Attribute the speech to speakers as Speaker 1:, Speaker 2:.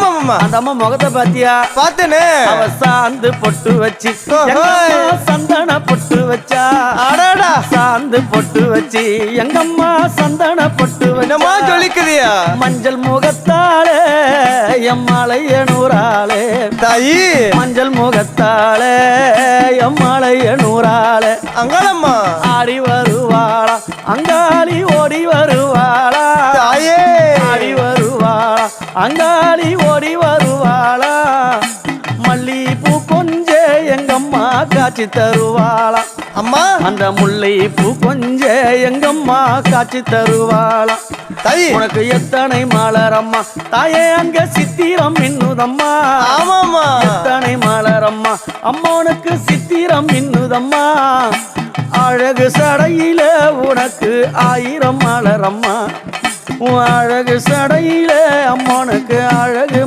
Speaker 1: அந்த அம்மா முகத்தை பாத்தியா?
Speaker 2: பார்த்தேனே.
Speaker 1: அவ சாந்து பொட்டு வச்சு சந்தன பொட்டு வச்சா.
Speaker 2: அடடா
Speaker 1: சாந்து பொட்டு வச்சு எங்கம்மா சந்தன பொட்டு
Speaker 2: என்னமா
Speaker 1: வச்சா.
Speaker 2: சொல்லிக்கிறியா?
Speaker 1: மஞ்சள் முகத்தாலே எம்மாளைய நூறாளே
Speaker 2: தாயி
Speaker 1: மஞ்சள் முகத்தாலே எம்மாளைய நூறாளே
Speaker 2: அங்காளம்மா
Speaker 1: ஆடி வருவாளா அங்காளி ஓடி வருவாளா.
Speaker 2: தாயே
Speaker 1: ஆடி வருவாளா அங்காளி ஓடி வருவாளா. மல்லிப்பூ கொஞ்ச எங்கம்மா காட்சி தருவாளா.
Speaker 2: அம்மா
Speaker 1: அந்த முல்லை பூ கொஞ்ச எங்கம்மா காட்சி தருவாளா.
Speaker 2: தாயி
Speaker 1: உனக்கு எத்தனை மலரம்மா தாயே அங்க சித்திரம் மின்னுதம்மா.
Speaker 2: ஆமாமா
Speaker 1: எத்தனை மலரம்மா அம்மனுக்கு சித்திரம் மின்னுதம்மா. அழகு சடையில உனக்கு 1000 மலரம்மா. உன் அழகு சடையில அம்மனுக்கு அழகு